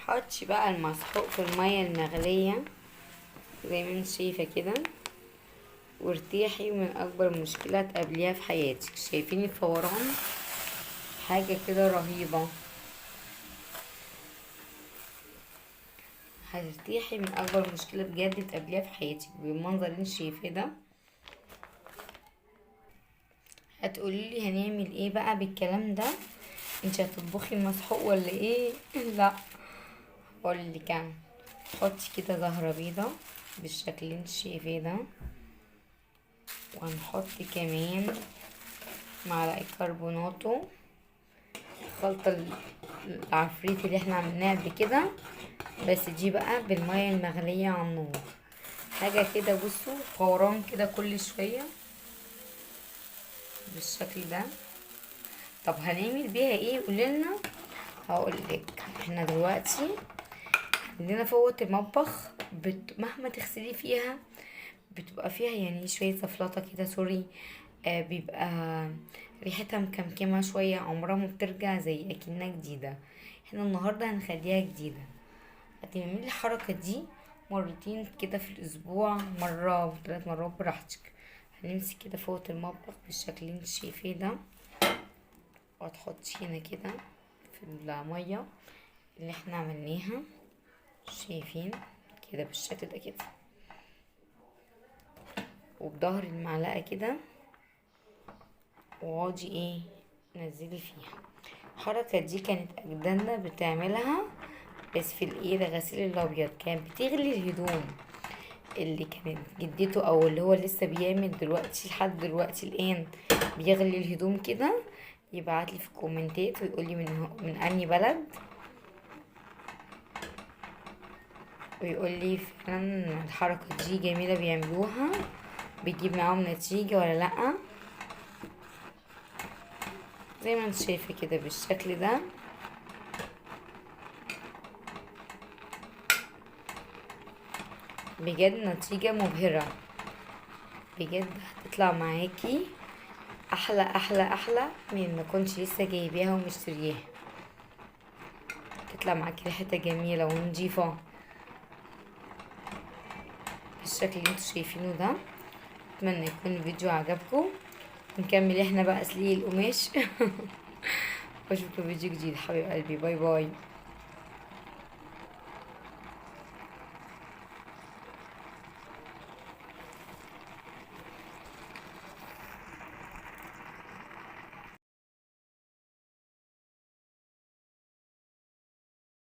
حطي بقى المسحوق في المية المغلية زي ما انت شايفة كده، وارتاحي من اكبر مشكلة تقابليها في حياتك. شايفين الفوران؟ حاجة كده رهيبة. هترتاحي من اكبر مشكلة بجد تقابليها في حياتك بالمنظر اللي انت شايفاه ده. هتقولي لي هنعمل ايه بقى بالكلام ده؟ انت هتطبخي المسحوق ولا ايه؟ لا، اقول لك انا. حطي كده زهرة بيضة بالشكل اللي انت شايفاه ده، وهنحط كمان معلقة كربوناتو، الخلطة العفريت اللي احنا عملناها قبل كده، بس دي بقى بالمية المغلية على النار. حاجة كده بصوا فوران كده كل شوية بالشكل ده. طب هنعمل بيها ايه؟ قوليلنا. هقولك. احنا دلوقتي عندنا فوة المطبخ مهما تغسلي فيها بتبقى فيها يعني شوية زفلطة كده، سوري. بيبقى ريحتها مكمكمة شوية، عمرها ما بترجع زي اكنها جديدة. احنا النهاردة هنخليها جديدة. هتعملي الحركة دي مرتين كده في الاسبوع، مرة وثلاث مرات براحتك. هنمسك كده فوة المطبخ بالشكل اللي انت شايفاه ده، وهتحطي هنا كده في المية اللي احنا عملناها، شايفين كده بالشكل ده كده، وبظهر المعلقة كده، واقعدي ايه نزلي فيها. الحركة دي كانت اجدادنا بتعملها، بس في الايه الغسيل الابيض كانت بتغلي الهدوم. اللي كانت جدته او اللي هو لسه بيعمل دلوقتي لحد دلوقتي الان بيغلي الهدوم كده، يبعتلي في الكومنتات ويقولي من انهي بلد، ويقولي فعلا الحركة دي جميلة بيعملوها، بيجيب معاهم نتيجة ولا لأ. زي ما انت شايفة كده بالشكل ده. بجد نتيجة مبهرة، بجد هتطلع معاكي احلى احلى احلى من ما كنتش لسه جايباها ومشترياها. تطلع معاكي ريحتها جميلة ونضيفة بالشكل اللي انتوا شايفينه ده. اتمنى يكون الفيديو عجبكم، نكمل احنا بقى تسليق القماش. واشوفكم في فيديو جديد حبيب قلبي، باي باي.